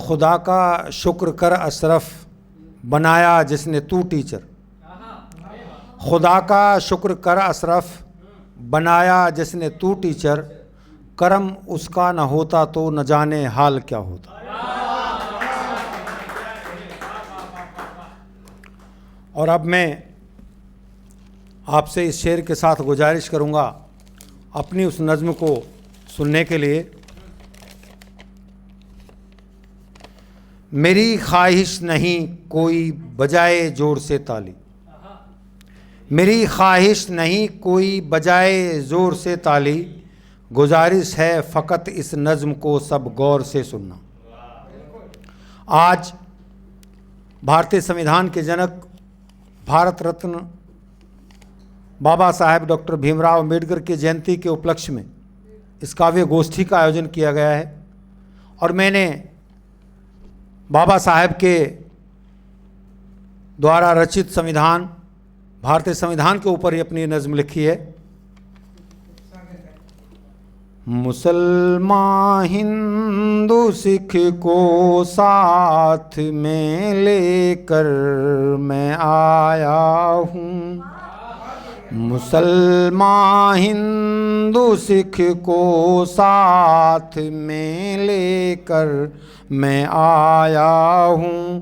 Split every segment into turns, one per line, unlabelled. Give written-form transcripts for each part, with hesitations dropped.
खुदा का शुक्र कर अशरफ, बनाया जिसने तू टीचर। खुदा का शुक्र कर अशरफ, बनाया जिसने तू टीचर। करम उसका न होता तो न जाने हाल क्या होता। और अब मैं आपसे इस शेर के साथ गुजारिश करूंगा अपनी उस नज़्म को सुनने के लिए। मेरी ख्वाहिश नहीं कोई बजाए ज़ोर से ताली, मेरी ख्वाहिश नहीं कोई बजाए ज़ोर से ताली। गुजारिश है फ़कत इस नज़्म को सब गौर से सुनना। आज भारतीय संविधान के जनक भारत रत्न बाबा साहेब डॉक्टर भीमराव अम्बेडकर की जयंती के उपलक्ष्य में इस काव्य गोष्ठी का आयोजन किया गया है और मैंने बाबा साहेब के द्वारा रचित संविधान, भारतीय संविधान के ऊपर ही अपनी नज़्म लिखी है। मुसलमान हिंदू सिख को साथ में लेकर मैं आया हूँ। मुसलमान हिंदू सिख को साथ में लेकर मैं आया हूँ।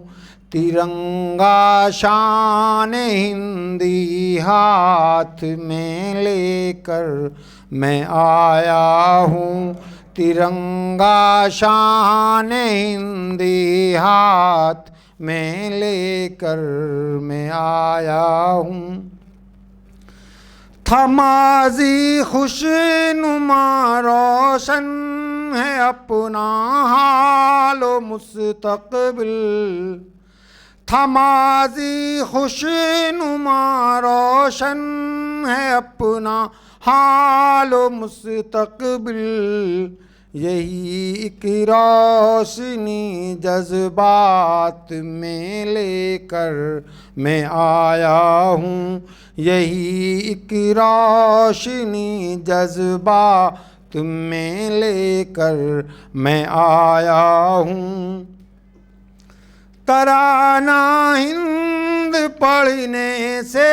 तिरंगा शान हिंदी हाथ में लेकर मैं आया हूँ। तिरंगा शान हिंदी हाथ में लेकर मैं आया हूँ। था माज़ी खुशनुमा रोशन है अपना हालो मुस्तक़बिल। था माज़ी खुशनुमा रोशन है अपना हालो मुस्तक़बिल। यही एक रोशनी जज्बात में लेकर मैं आया हूँ। यही एक रोशनी जज्बात में लेकर मैं आया हूँ। तराना हिंद पढ़ने से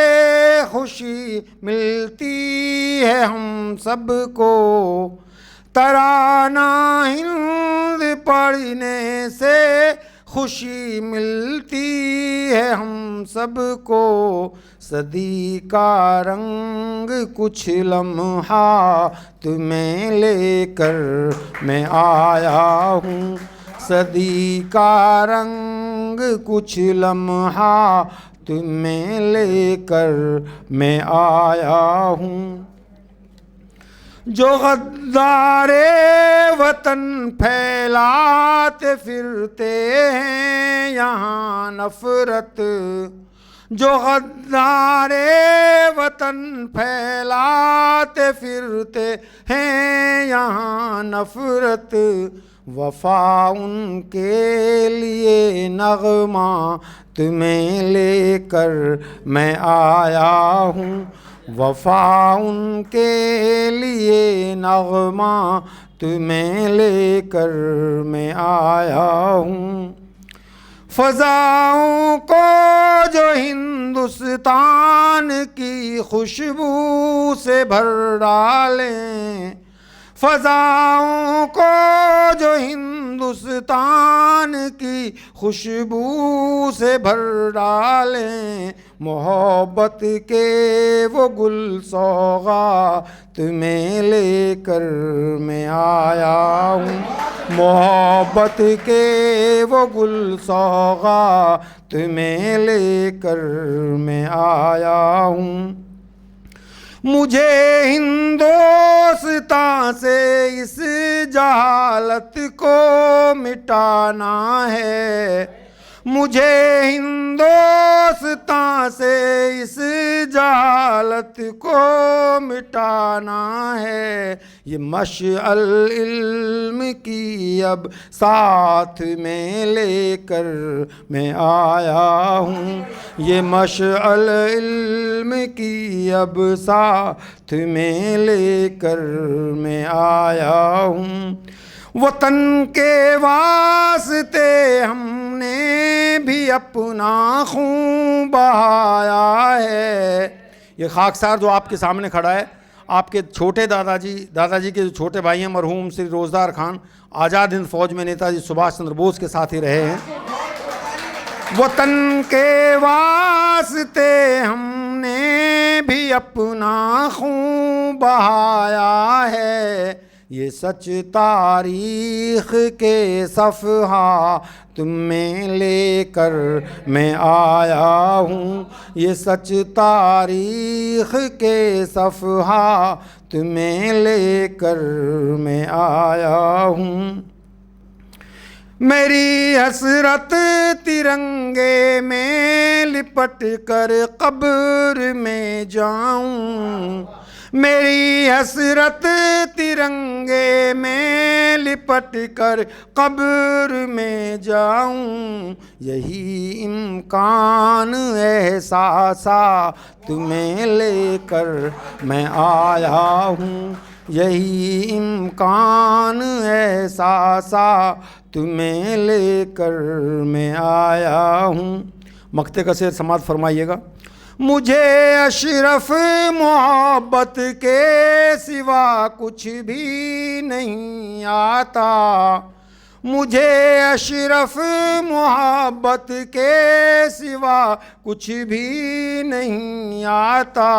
खुशी मिलती है हम सबको। तराना हिंद पढ़ने से खुशी मिलती है हम सबको। सदी का रंग कुछ लम्हात में लेकर मैं आया हूँ। सदी का रंग कुछ लम्हात में लेकर मैं आया हूँ। जो गद्दारे वतन फैलाते फिरते हैं यहाँ नफरत। जो गद्दारे वतन फैलाते फिरते हैं यहाँ नफरत। वफा उनके लिए नगमा तुम्हें लेकर मैं आया हूँ। वफा उनके लिए नगमा तुम्हें लेकर मैं आया हूँ। फ़ज़ाओं को जो हिंदुस्तान की खुशबू से भर डालें। फ़ज़ाओं को जो हिंदुस्तान की खुशबू से भर डालें। मोहब्बत के वो गुल सौगात में लेकर मैं आया हूँ। मोहब्बत के वो गुल सौगात में लेकर मैं आया हूँ। मुझे हिंदोस्तां से इस जहालत को मिटाना है। मुझे हिंदोस्तां से इस जहालत को मिटाना है। ये मशअल इल्म की अब साथ में लेकर मैं आया हूँ। ये मशअल इल्म की अब साथ में लेकर मैं आया हूँ। वतन के वास्ते हमने भी अपना खून बहाया है। ये खाकसार जो आपके सामने खड़ा है, आपके छोटे दादाजी के जो छोटे भाई हैं मरहूम श्री रोजदार खान, आज़ाद हिंद फौज में नेताजी सुभाष चंद्र बोस के साथ ही रहे हैं। वतन के वास्ते हमने भी अपना खून बहाया है, ये सच तारीख़ के सफ़हा तुम्हें लेकर मैं आया हूँ, ये सच तारीख़ के सफ़हा तुम्हें लेकर मैं आया हूँ। मेरी हसरत तिरंगे में लिपट कर कब्र में जाऊं, मेरी हसरत तिरंगे में लिपट कर कब्र में जाऊं, यही इम्कान एहसासा तुम्हें लेकर मैं आया हूँ, यही इम्कान एहसासा तुम्हें लेकर मैं आया हूँ। मक्ते का शेर समाप्त फरमाइएगा। मुझे अशरफ मोहब्बत के सिवा कुछ भी नहीं आता, मुझे अशरफ मोहब्बत के सिवा कुछ भी नहीं आता,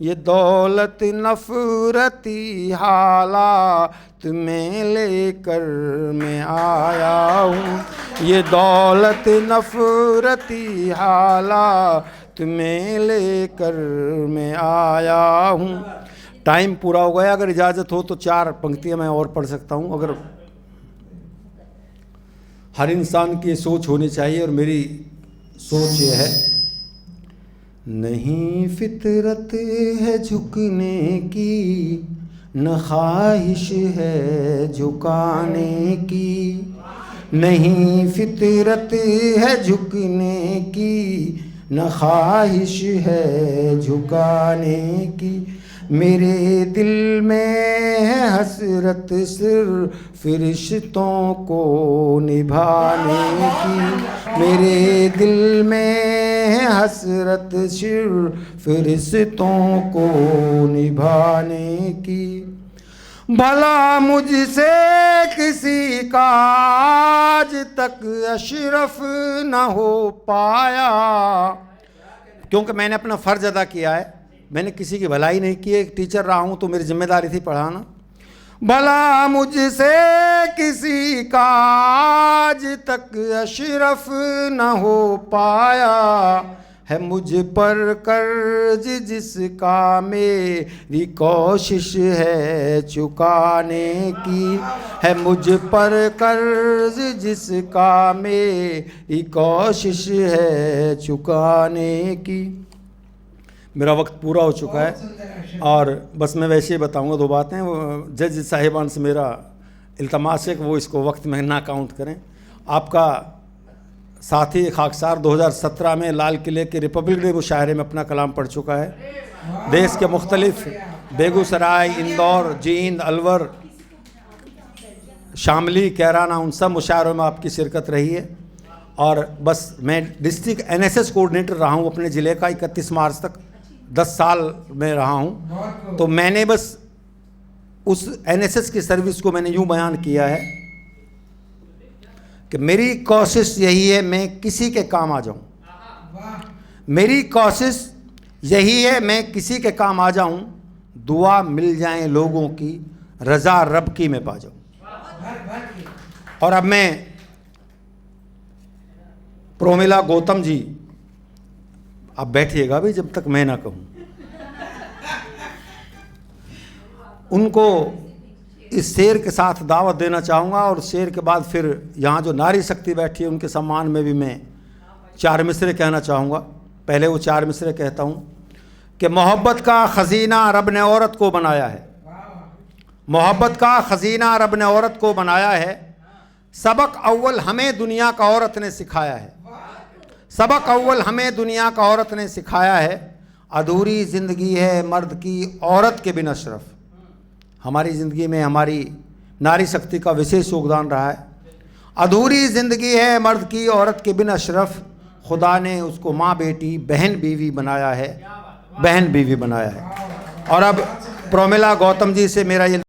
ये दौलत नफ़रती हालात में लेकर मैं आया हूँ, ये दौलत नफ़रती हालात में लेकर मैं आया हूँ। टाइम पूरा हो गया, अगर इजाज़त हो तो 4 पंक्तियाँ मैं और पढ़ सकता हूँ। अगर हर इंसान की सोच होनी चाहिए, और मेरी सोच ये है, नहीं फितरत है झुकने की, न ख्वाहिश है झुकाने की, नहीं फितरत है झुकने की, न ख्वाहिश है झुकाने की, मेरे दिल में है हसरत सिर्फ फरिश्तों को निभाने की, मेरे दिल में है हसरत सिर्फ फरिश्तों को निभाने की, भला मुझसे किसी का आज तक अशरफ न हो पाया, क्योंकि मैंने अपना फ़र्ज़ अदा किया है, मैंने किसी की भलाई नहीं की। एक टीचर रहा हूँ तो मेरी जिम्मेदारी थी पढ़ाना। भला मुझसे किसी का आज तक अशरफ न हो पाया, है मुझ पर कर्ज जिसका मेरी कोशिश है चुकाने की, है मुझ पर कर्ज जिसका मेरी कोशिश है चुकाने की। मेरा वक्त पूरा हो चुका है और बस मैं वैसे ही बताऊंगा 2 बातें। वो जज साहिबान से मेरा इल्तमास है कि वो इसको वक्त में ना काउंट करें। आपका साथी खाकसार 2017 में लाल किले के रिपब्लिक डे मुशायरे में अपना कलाम पढ़ चुका है। देश के मुख्तलिफ बेगूसराय, इंदौर, जींद, अलवर, शामली, कैराना, उन सब मुशायरों में आपकी शिरकत रही है। और बस मैं डिस्ट्रिक्ट NSS कोऑर्डिनेटर रहा हूँ अपने ज़िले का 31 मार्च तक, 10 साल में रहा हूँ। तो मैंने बस उस NSS की सर्विस को मैंने यूँ बयान किया है कि मेरी कोशिश यही है मैं किसी के काम आ जाऊँ, मेरी कोशिश यही है मैं किसी के काम आ जाऊँ, दुआ मिल जाए लोगों की, रज़ा रब की मैं पा जाऊँ। और अब मैं प्रोमिला गौतम जी, आप बैठिएगा भी जब तक मैं ना कहूँ, उनको इस शेर के साथ दावत देना चाहूँगा। और शेर के बाद फिर यहाँ जो नारी शक्ति बैठी है उनके सम्मान में भी मैं 4 मिसरे कहना चाहूँगा। पहले वो 4 मिसरे कहता हूँ कि मोहब्बत का ख़ज़ीना रब ने औरत को बनाया है, मोहब्बत का ख़ज़ीना रब ने औरत को बनाया है, सबक अव्वल हमें दुनिया का औरत ने सिखाया है, सबक अव्वल हमें दुनिया का औरत ने सिखाया है, अधूरी ज़िंदगी है मर्द की औरत के बिन अशरफ। हमारी ज़िंदगी में हमारी नारी शक्ति का विशेष योगदान रहा है। अधूरी ज़िंदगी है मर्द की औरत के बिन अशरफ, खुदा ने उसको माँ बेटी बहन बीवी बनाया है, बहन बीवी बनाया है। और अब प्रोमिला गौतम जी से मेरा ये